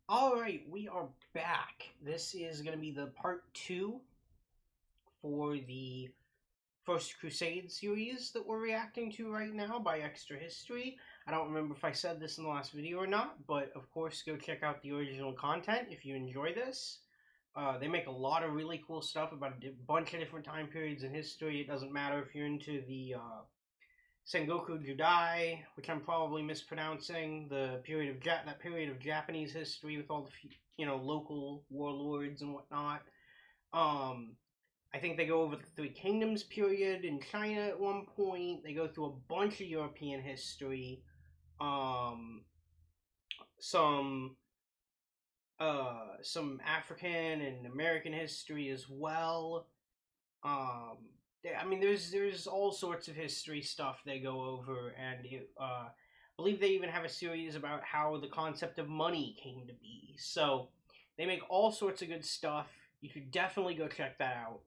Alright, we are back. This is going to be the part 2 for the First Crusade series that we're reacting to right now by Extra History. I don't remember if I said this in the last video or not, but of course go check out the original content if you enjoy this. They make a lot of really cool stuff about a bunch of different time periods in history. It doesn't matter if you're into the Sengoku Judai, which I'm probably mispronouncing, the period of that period of Japanese history with all the local warlords and whatnot. I think they go over the Three Kingdoms period in China at one point. They go through a bunch of European history, um, some some African and American history as well. I mean, there's all sorts of history stuff they go over, and I believe they even have a series about how the concept of money came to be. So they make all sorts of good stuff. You should definitely go check that out.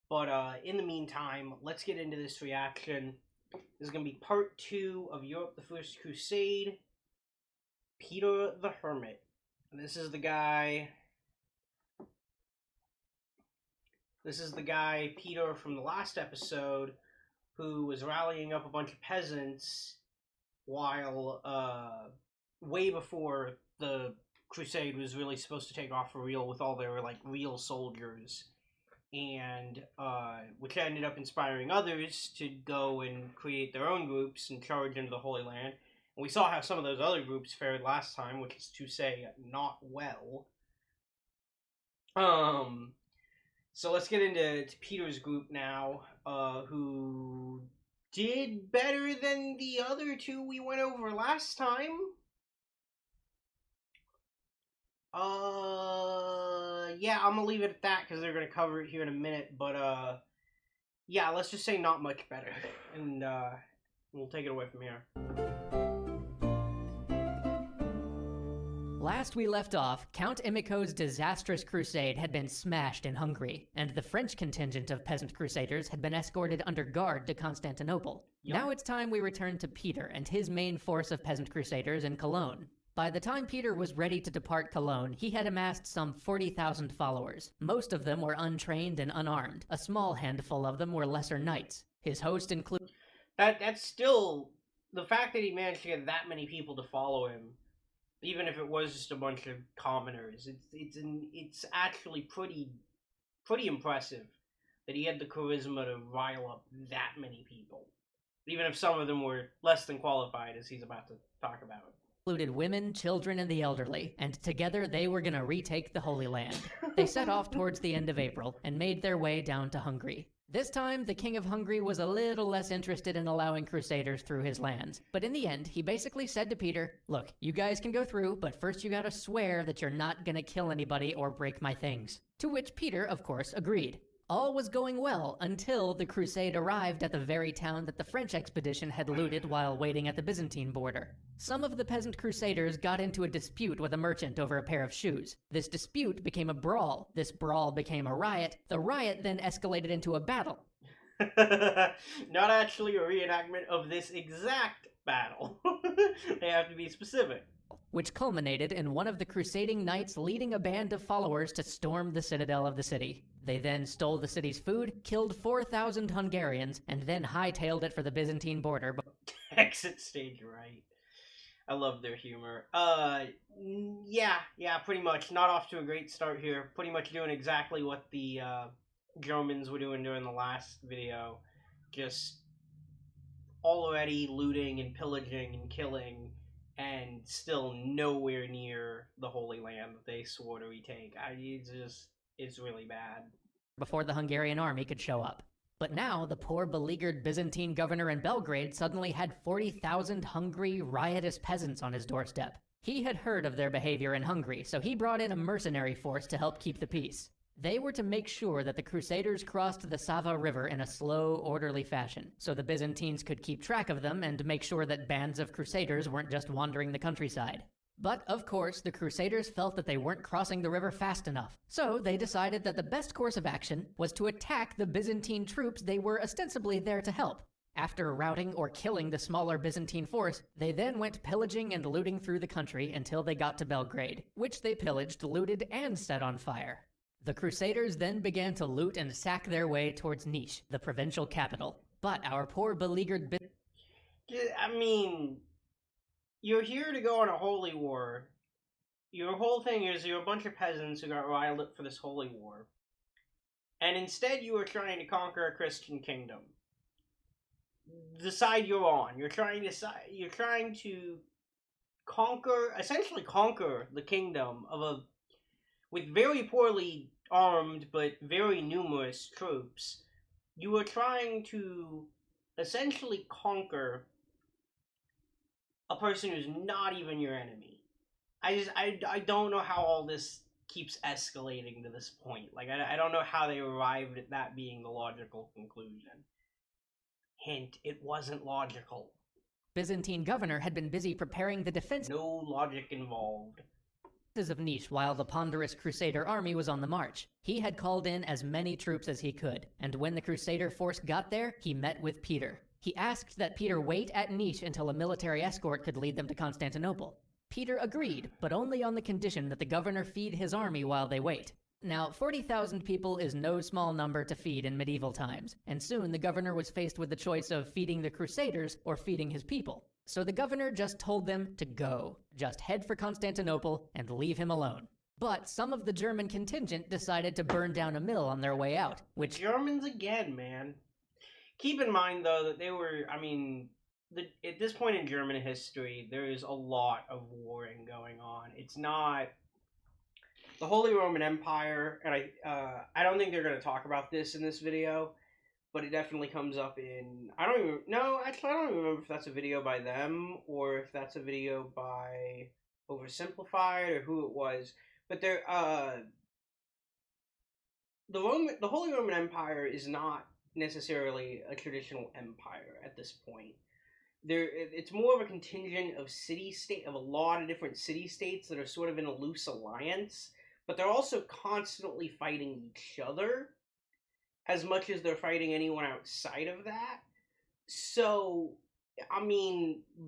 But in the meantime, let's get into this reaction. This is going to be part 2 of Europe the First Crusade, Peter the Hermit. And this is the guy, Peter, from the last episode, who was rallying up a bunch of peasants while, way before the crusade was really supposed to take off for real with all their, real soldiers. And, which ended up inspiring others to go and create their own groups and charge into the Holy Land. And we saw how some of those other groups fared last time, which is to say, not well. So let's get into Peter's group now, who did better than the other two we went over last time. Yeah, I'm gonna leave it at that because they're gonna cover it here in a minute. But yeah, let's just say not much better, and we'll take it away from here. Last we left off, Count Emico's disastrous crusade had been smashed in Hungary, and the French contingent of peasant crusaders had been escorted under guard to Constantinople. Yep. Now it's time we return to Peter and his main force of peasant crusaders in Cologne. By the time Peter was ready to depart Cologne, he had amassed some 40,000 followers. Most of them were untrained and unarmed. A small handful of them were lesser knights. His host included... That's still... The fact that he managed to get that many people to follow him, even if it was just a bunch of commoners, it's actually pretty impressive that he had the charisma to rile up that many people, even if some of them were less than qualified, as he's about to talk about. Included women, children, and the elderly, and together they were gonna retake the Holy Land. They set off towards the end of April and made their way down to Hungary. This time, the King of Hungary was a little less interested in allowing crusaders through his lands, but in the end, he basically said to Peter, "Look, you guys can go through, but first you gotta swear that you're not gonna kill anybody or break my things." To which Peter, of course, agreed. All was going well until the crusade arrived at the very town that the French expedition had looted while waiting at the Byzantine border. Some of the peasant crusaders got into a dispute with a merchant over a pair of shoes. This dispute became a brawl. This brawl became a riot. The riot then escalated into a battle. Not actually a reenactment of this exact battle. They have to be specific. Which culminated in one of the crusading knights leading a band of followers to storm the citadel of the city. They then stole the city's food, killed 4,000 Hungarians, and then hightailed it for the Byzantine border. Exit stage right. I love their humor. Yeah, pretty much. Not off to a great start here. Pretty much doing exactly what the Germans were doing during the last video. Just already looting and pillaging and killing, and still nowhere near the Holy Land that they swore to retake. It's really bad. Before the Hungarian army could show up. But now, the poor beleaguered Byzantine governor in Belgrade suddenly had 40,000 hungry, riotous peasants on his doorstep. He had heard of their behavior in Hungary, so he brought in a mercenary force to help keep the peace. They were to make sure that the Crusaders crossed the Sava River in a slow, orderly fashion, so the Byzantines could keep track of them and make sure that bands of Crusaders weren't just wandering the countryside. But, of course, the Crusaders felt that they weren't crossing the river fast enough, so they decided that the best course of action was to attack the Byzantine troops they were ostensibly there to help. After routing or killing the smaller Byzantine force, they then went pillaging and looting through the country until they got to Belgrade, which they pillaged, looted, and set on fire. The Crusaders then began to loot and sack their way towards Niš, the provincial capital. But our poor beleaguered I mean, you're here to go on a holy war. Your whole thing is you're a bunch of peasants who got riled up for this holy war. And instead you are trying to conquer a Christian kingdom. The side you're on. You're trying to essentially conquer the kingdom with very poorly armed but very numerous troops. You are trying to essentially conquer a person who's not even your enemy. I don't know how all this keeps escalating to this point. Like, I don't know how they arrived at that being the logical conclusion. Hint, it wasn't logical. Byzantine governor had been busy preparing the defense. No logic involved. Of Niš while the ponderous Crusader army was on the march. He had called in as many troops as he could, and when the Crusader force got there, he met with Peter. He asked that Peter wait at Niš until a military escort could lead them to Constantinople. Peter agreed, but only on the condition that the governor feed his army while they wait. Now, 40,000 people is no small number to feed in medieval times, and soon the governor was faced with the choice of feeding the Crusaders or feeding his people. So the governor just told them to go. Just head for Constantinople and leave him alone. But some of the German contingent decided to burn down a mill on their way out, which... Germans again, man. Keep in mind, though, that they were, at this point in German history, there is a lot of warring going on. It's not... The Holy Roman Empire, and I don't think they're going to talk about this in this video, but it definitely comes up in... I don't even remember if that's a video by them, or if that's a video by Oversimplified, or who it was. But the Holy Roman Empire is not necessarily a traditional empire at this point. It's more of a contingent of of a lot of different city-states that are sort of in a loose alliance, but they're also constantly fighting each other as much as they're fighting anyone outside of that. So,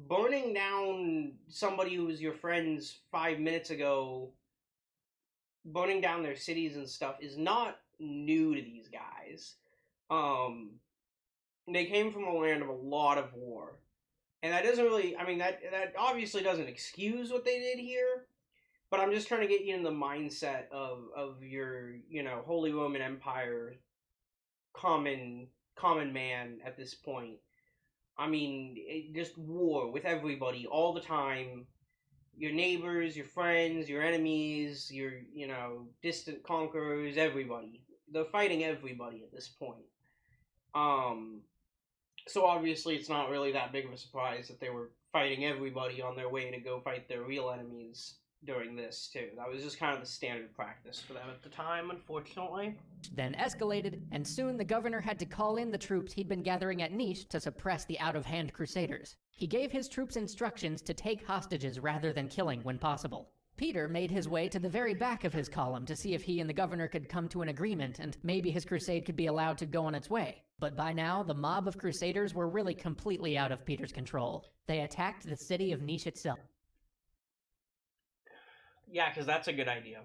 burning down somebody who was your friends 5 minutes ago, burning down their cities and stuff is not new to these guys. They came from a land of a lot of war. And that doesn't really, that obviously doesn't excuse what they did here, but I'm just trying to get you in the mindset of your, Holy Roman Empire common man at this point. Just war with everybody all the time. Your neighbors, your friends, your enemies, your, distant conquerors, everybody. They're fighting everybody at this point. So obviously it's not really that big of a surprise that they were fighting everybody on their way to go fight their real enemies during this, too. That was just kind of the standard practice for them at the time, unfortunately. Then escalated, and soon the governor had to call in the troops he'd been gathering at Niš to suppress the out-of-hand Crusaders. He gave his troops instructions to take hostages rather than killing when possible. Peter made his way to the very back of his column to see if he and the governor could come to an agreement and maybe his crusade could be allowed to go on its way. But by now, the mob of Crusaders were really completely out of Peter's control. They attacked the city of Niš itself. Yeah, because that's a good idea.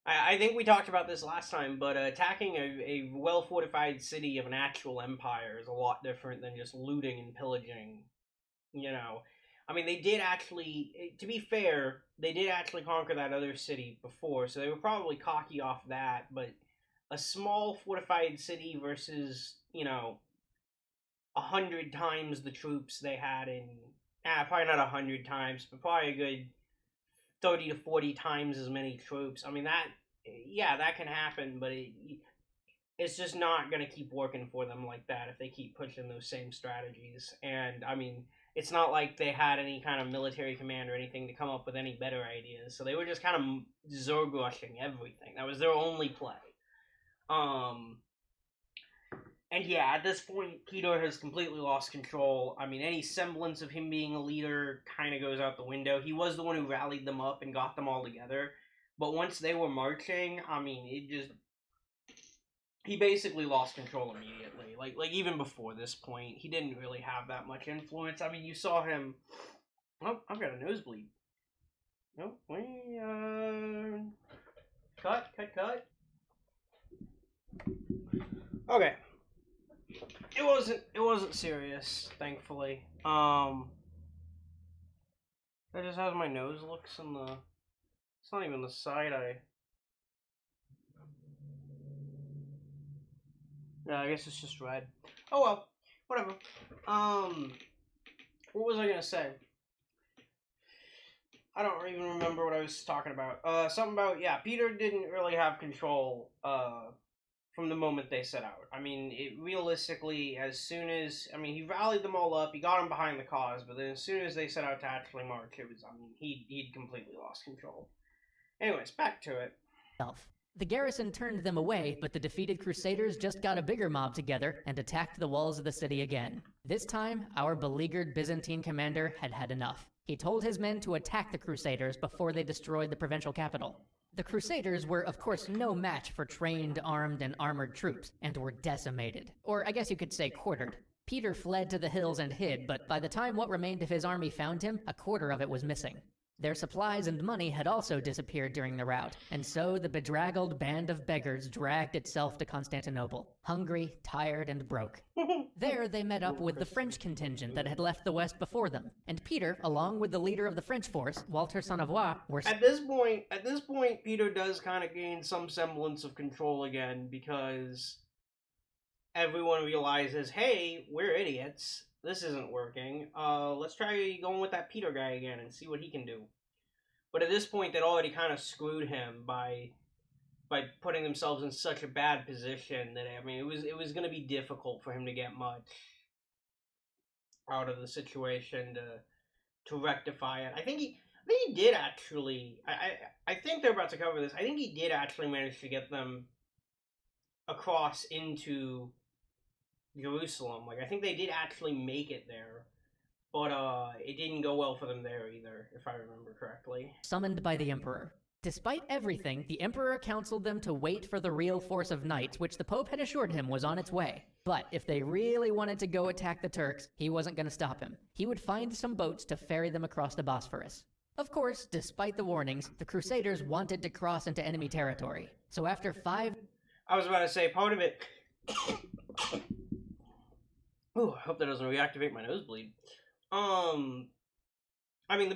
I think we talked about this last time, but attacking a well-fortified city of an actual empire is a lot different than just looting and pillaging, they did actually, to be fair, they did actually conquer that other city before, so they were probably cocky off that, but a small fortified city versus, 100 times the troops they had in, probably not 100 times, but probably a good 30 to 40 times as many troops. That can happen, but it's just not going to keep working for them like that if they keep pushing those same strategies. And, it's not like they had any kind of military command or anything to come up with any better ideas. So they were just kind of Zerg rushing everything. That was their only play. And yeah, at this point, Peter has completely lost control. Any semblance of him being a leader kind of goes out the window. He was the one who rallied them up and got them all together. But once they were marching, he basically lost control immediately. Like even before this point, he didn't really have that much influence. I mean, you saw him. Oh, I've got a nosebleed. No, cut. Okay, it wasn't serious, thankfully. That just has my nose looks in the. It's not even the side eye. Yeah, I guess it's just red. Oh well, whatever. What was I gonna say? I don't even remember what I was talking about. Something about Peter didn't really have control. From the moment they set out. I mean, realistically, as soon as he rallied them all up, he got them behind the cause, but then as soon as they set out to actually march, it was he'd completely lost control. Anyways, back to it. The garrison turned them away, but the defeated Crusaders just got a bigger mob together and attacked the walls of the city again. This time, our beleaguered Byzantine commander had had enough. He told his men to attack the Crusaders before they destroyed the provincial capital. The Crusaders were, of course, no match for trained, armed, and armored troops, and were decimated. Or I guess you could say quartered. Peter fled to the hills and hid, but by the time what remained of his army found him, a quarter of it was missing. Their supplies and money had also disappeared during the rout, and so the bedraggled band of beggars dragged itself to Constantinople, hungry, tired, and broke. There they met up with the French contingent that had left the west before them, and Peter, along with the leader of the French force, Walter Sonnevoix, were... At this point, Peter does kind of gain some semblance of control again, because everyone realizes, hey, we're idiots. This isn't working. Let's try going with that Peter guy again and see what he can do. But at this point, they'd already kind of screwed him by putting themselves in such a bad position that it was going to be difficult for him to get much out of the situation to rectify it. I think he did actually. I think they're about to cover this. I think he did actually manage to get them across into Jerusalem. Like, I think they did actually make it there, but it didn't go well for them there either, if I remember correctly. Summoned by the Emperor. Despite everything, the Emperor counseled them to wait for the real force of knights, which the Pope had assured him was on its way. But if they really wanted to go attack the Turks, he wasn't going to stop him. He would find some boats to ferry them across the Bosphorus. Of course, despite the warnings, the Crusaders wanted to cross into enemy territory. So after 5... I was about to say, part of it... Ooh, I hope that doesn't reactivate my nosebleed. The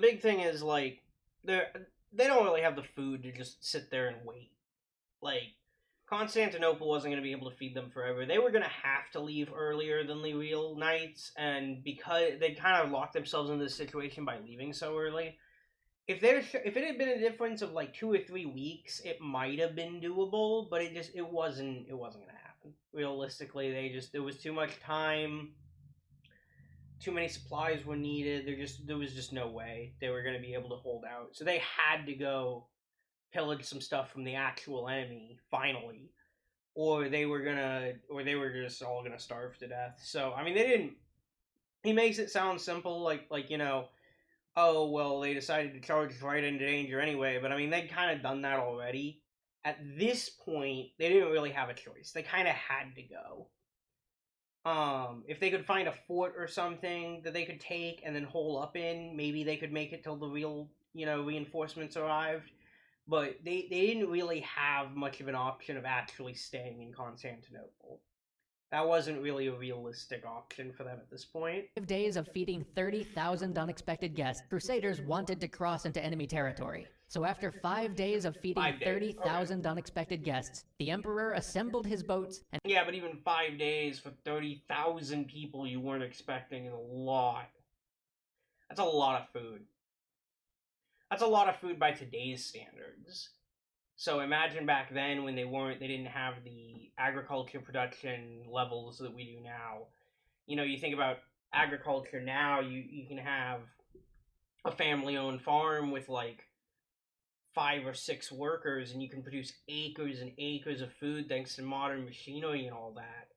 big thing is, like, they don't really have the food to just sit there and wait. Like, Constantinople wasn't going to be able to feed them forever. They were going to have to leave earlier than the real knights, and because they kind of locked themselves into this situation by leaving so early. If it had been a difference of like 2 or 3 weeks, it might have been doable, but it wasn't going to happen. Realistically, there was too much time. Too many supplies were needed. There was just no way they were going to be able to hold out. So they had to go pillage some stuff from the actual enemy finally, or they were just all gonna starve to death. So they didn't. He makes it sound simple, like oh well, they decided to charge right into danger anyway. But they'd kind of done that already. At this point, they didn't really have a choice. They kind of had to go. If they could find a fort or something that they could take and then hole up in, maybe they could make it till the real, reinforcements arrived. But they didn't really have much of an option of actually staying in Constantinople. That wasn't really a realistic option for them at this point. 5 days of feeding 30,000 unexpected guests, Crusaders wanted to cross into enemy territory. So after 5 days of feeding 30,000 unexpected guests, the Emperor assembled his boats and... Yeah, but even 5 days for 30,000 people you weren't expecting is a lot. That's a lot of food. That's a lot of food by today's standards. So imagine back then when they didn't have the agriculture production levels that we do now. You think about agriculture now, you can have a family-owned farm with like 5 or 6 workers, and you can produce acres and acres of food thanks to modern machinery and all that,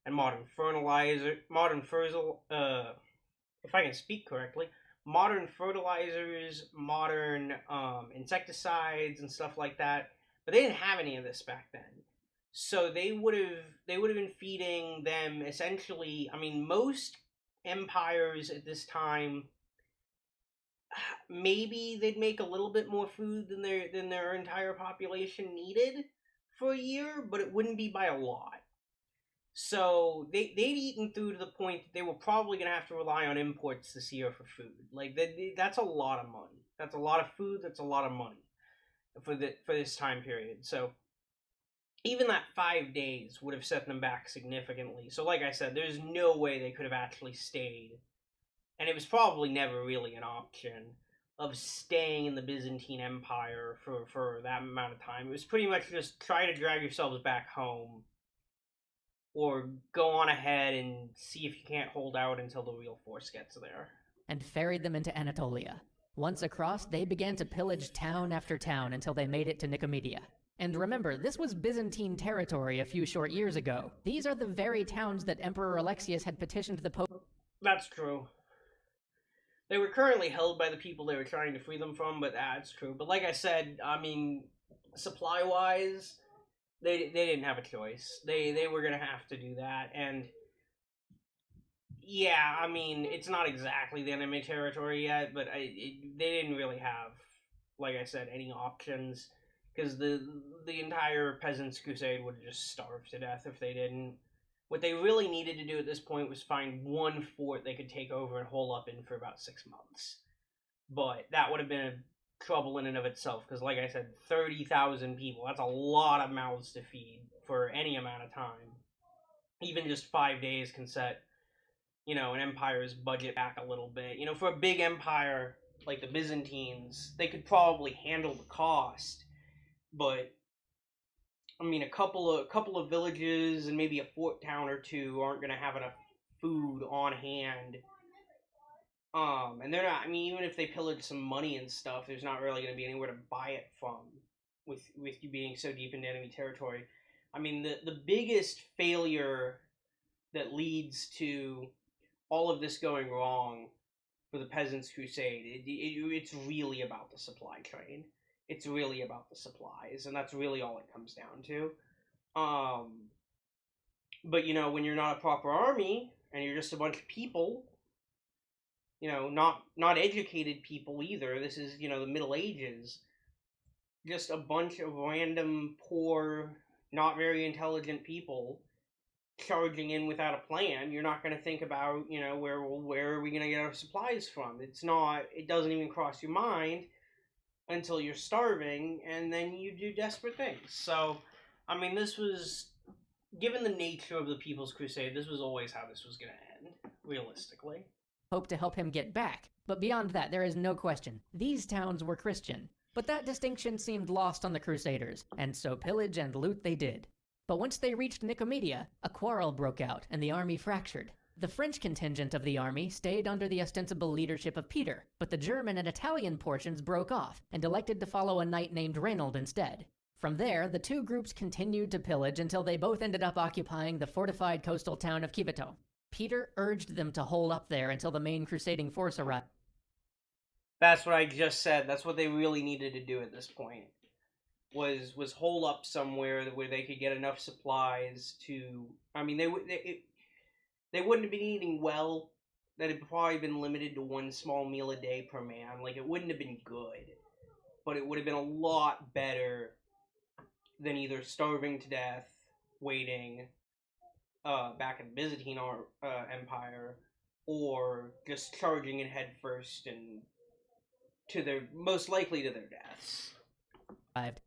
and modern if I can speak correctly, modern fertilizers, modern insecticides and stuff like that. But they didn't have any of this back then. So they would have been feeding them essentially. I mean, most empires at this time, maybe they'd make a little bit more food than their entire population needed for a year, but it wouldn't be by a lot. So they'd eaten through to the point that they were probably gonna have to rely on imports this year for food. Like that's a lot of money. That's a lot of food. That's a lot of money for this time period. So even that 5 days would have set them back significantly. So like I said, there's no way they could have actually stayed, and it was probably never really an option of staying in the Byzantine Empire for that amount of time. It was pretty much just try to drag yourselves back home or go on ahead and see if you can't hold out until the real force gets there. And ferried them into Anatolia. Once across, they began to pillage town after town until they made it to Nicomedia. And remember, this was Byzantine territory a few short years ago. These are the very towns that Emperor Alexius had petitioned the Pope. That's true. They were currently held by the people they were trying to free them from, but that's true. But like I said, I mean, supply-wise, they didn't have a choice. They were gonna have to do that, and yeah, I mean, it's not exactly the enemy territory yet, but they didn't really have, like I said, any options because the entire peasants' crusade would have just starved to death if they didn't. What they really needed to do at this point was find one fort they could take over and hole up in for about 6 months. But that would have been trouble in and of itself because, like I said, 30,000 people, that's a lot of mouths to feed for any amount of time. Even just 5 days can set, an empire's budget back a little bit. For a big empire like the Byzantines, they could probably handle the cost, but I mean, a couple of villages and maybe a fort town or two aren't going to have enough food on hand. And they're not. I mean, even if they pillage some money and stuff, there's not really going to be anywhere to buy it from. With you being so deep into enemy territory, I mean, the biggest failure that leads to all of this going wrong for the Peasants' Crusade, it's really about the supply train. It's really about the supplies, and that's really all it comes down to. But when you're not a proper army and you're just a bunch of people, not educated people either. This is the Middle Ages. Just a bunch of random, poor, not very intelligent people charging in without a plan. You're not going to think about where are we going to get our supplies from. It doesn't even cross your mind until you're starving, and then you do desperate things. So, I mean, this was, given the nature of the People's Crusade, this was always how this was going to end, realistically. Hope to help him get back. But beyond that, there is no question. These towns were Christian. But that distinction seemed lost on the Crusaders, and so pillage and loot they did. But once they reached Nicomedia, a quarrel broke out, and the army fractured. The French contingent of the army stayed under the ostensible leadership of Peter, but the German and Italian portions broke off and elected to follow a knight named Reynold instead. From there, the two groups continued to pillage until they both ended up occupying the fortified coastal town of Civito. Peter urged them to hold up there until the main crusading force arrived. That's what I just said. That's what they really needed to do at this point. Was hole up somewhere where they could get enough supplies to. I mean, they wouldn't have been eating well. That had probably been limited to one small meal a day per man. Like, it wouldn't have been good, but it would have been a lot better than either starving to death, waiting back in the Byzantine Empire, or just charging in head first and most likely to their deaths.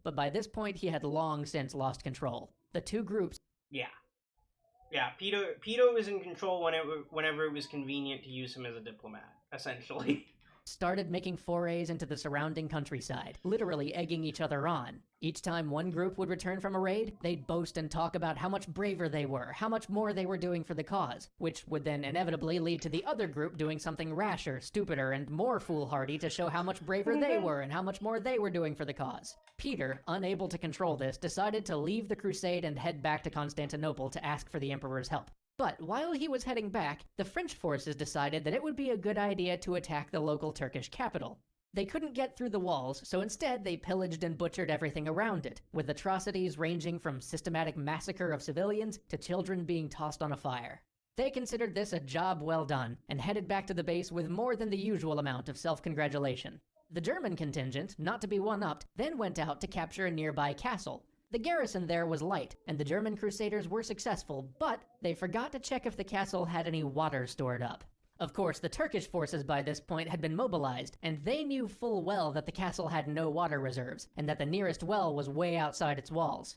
But by this point, he had long since lost control. The two groups... Yeah, Peter was in control whenever it was convenient to use him as a diplomat, essentially. Started making forays into the surrounding countryside, literally egging each other on. Each time one group would return from a raid, they'd boast and talk about how much braver they were, how much more they were doing for the cause, which would then inevitably lead to the other group doing something rasher, stupider, and more foolhardy to show how much braver they were and how much more they were doing for the cause. Peter, unable to control this, decided to leave the crusade and head back to Constantinople to ask for the emperor's help. But while he was heading back, the French forces decided that it would be a good idea to attack the local Turkish capital. They couldn't get through the walls, so instead they pillaged and butchered everything around it, with atrocities ranging from systematic massacre of civilians to children being tossed on a fire. They considered this a job well done, and headed back to the base with more than the usual amount of self-congratulation. The German contingent, not to be one-upped, then went out to capture a nearby castle. The garrison there was light, and the German crusaders were successful, but they forgot to check if the castle had any water stored up. Of course, the Turkish forces by this point had been mobilized, and they knew full well that the castle had no water reserves, and that the nearest well was way outside its walls.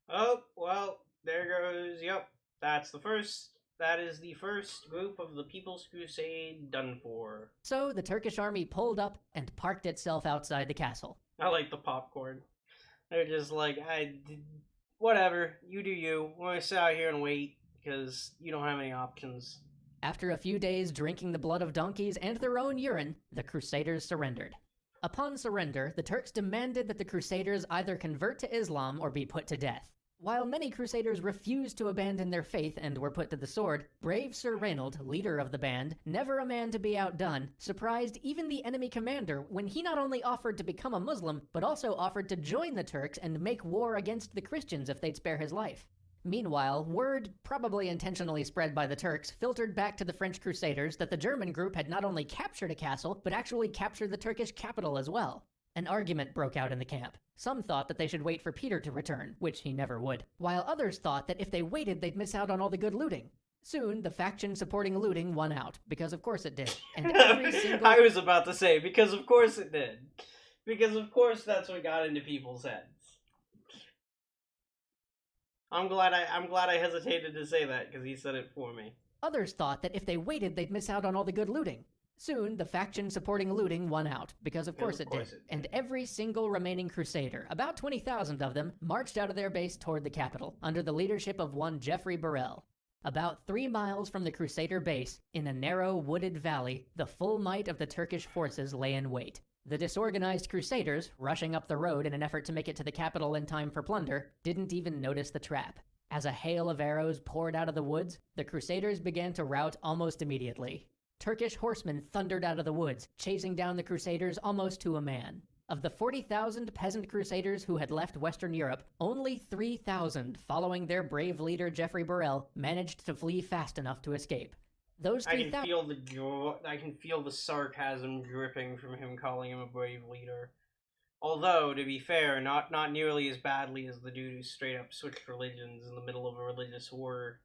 Oh, well, there goes, yep, that is the first group of the People's Crusade done for. So the Turkish army pulled up and parked itself outside the castle. I like the popcorn. They're just like, whatever, you do you. We're gonna sit out here and wait, because you don't have any options. After a few days drinking the blood of donkeys and their own urine, the Crusaders surrendered. Upon surrender, the Turks demanded that the Crusaders either convert to Islam or be put to death. While many Crusaders refused to abandon their faith and were put to the sword, brave Sir Reynold, leader of the band, never a man to be outdone, surprised even the enemy commander when he not only offered to become a Muslim, but also offered to join the Turks and make war against the Christians if they'd spare his life. Meanwhile, word, probably intentionally spread by the Turks, filtered back to the French Crusaders that the German group had not only captured a castle, but actually captured the Turkish capital as well. An argument broke out in the camp. Some thought that they should wait for Peter to return, which he never would, while others thought that if they waited they'd miss out on all the good looting. Soon, the faction supporting looting won out, because of course it did. And every single... I was about to say, because of course it did. Because of course that's what got into people's heads. I'm glad I hesitated to say that, because he said it for me. Others thought that if they waited, they'd miss out on all the good looting. Soon, the faction supporting looting won out, because of course it did. And every single remaining crusader, about 20,000 of them, marched out of their base toward the capital, under the leadership of one Geoffrey Burrell. About 3 miles from the crusader base, in a narrow, wooded valley, the full might of the Turkish forces lay in wait. The disorganized crusaders, rushing up the road in an effort to make it to the capital in time for plunder, didn't even notice the trap. As a hail of arrows poured out of the woods, the crusaders began to rout almost immediately. Turkish horsemen thundered out of the woods, chasing down the crusaders almost to a man. Of the 40,000 peasant crusaders who had left Western Europe, only 3,000, following their brave leader Geoffrey Burrell, managed to flee fast enough to escape. Those 3,000... I can feel the sarcasm dripping from him calling him a brave leader. Although, to be fair, not nearly as badly as the dude who straight up switched religions in the middle of a religious war,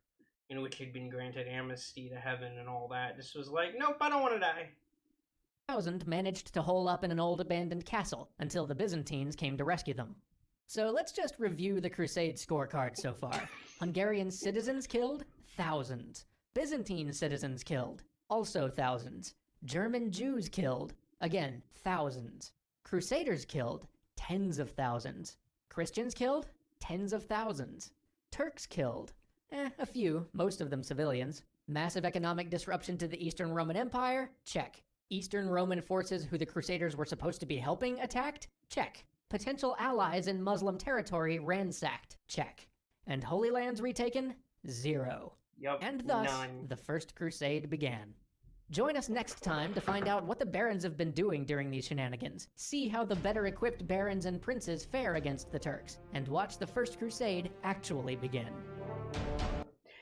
in which he'd been granted amnesty to heaven and all that. Just was like, nope, I don't want to die. 1,000 managed to hole up in an old abandoned castle until the Byzantines came to rescue them. So let's just review the Crusade scorecard so far. Hungarian citizens killed? Thousands. Byzantine citizens killed? Also thousands. German Jews killed? Again, thousands. Crusaders killed? Tens of thousands. Christians killed? Tens of thousands. Turks killed? A few, most of them civilians. Massive economic disruption to the Eastern Roman Empire? Check. Eastern Roman forces who the Crusaders were supposed to be helping attacked? Check. Potential allies in Muslim territory ransacked? Check. And Holy Lands retaken? 0. Yep, and thus, none. the First Crusade began. Join us next time to find out what the barons have been doing during these shenanigans, see how the better-equipped barons and princes fare against the Turks, and watch the First Crusade actually begin.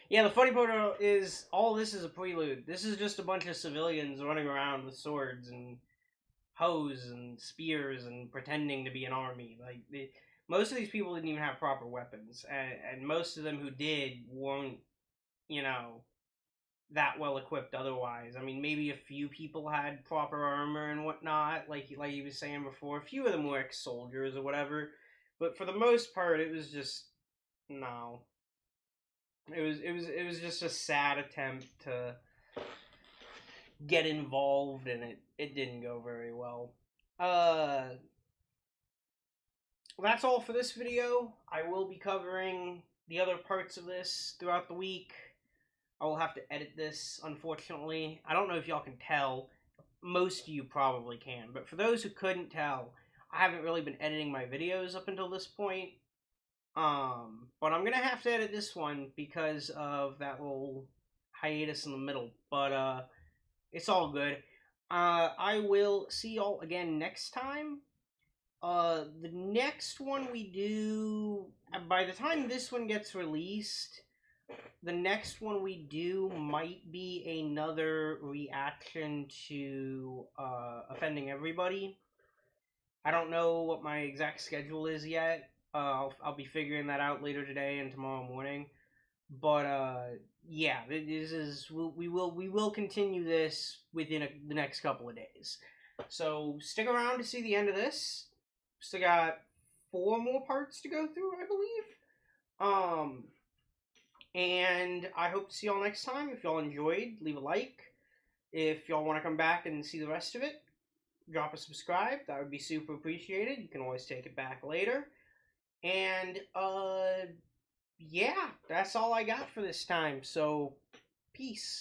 Yeah, the funny part is, all this is a prelude. This is just a bunch of civilians running around with swords and hoes and spears and pretending to be an army. Like, most of these people didn't even have proper weapons, and most of them who did weren't, that well equipped otherwise. I mean, maybe a few people had proper armor and whatnot, like he was saying before. A few of them were ex-soldiers or whatever, but for the most part, it was just no. It was just a sad attempt to get involved, and it didn't go very well. That's all for this video. I will be covering the other parts of this throughout the week. I will have to edit this, unfortunately. I don't know if y'all can tell. Most of you probably can. But for those who couldn't tell, I haven't really been editing my videos up until this point. But I'm going to have to edit this one because of that little hiatus in the middle. But, it's all good. I will see y'all again next time. The next one we do, by the time this one gets released, the next one we do might be another reaction to Offending Everybody. I don't know what my exact schedule is yet. I'll be figuring that out later today and tomorrow morning. But yeah, this is we will continue this within the next couple of days. So stick around to see the end of this. Still got 4 more parts to go through, I believe. And I hope to see y'all next time. If y'all enjoyed, leave a like. If y'all want to come back and see the rest of it, drop a subscribe. That would be super appreciated. You can always take it back later. And yeah, that's all I got for this time. So peace.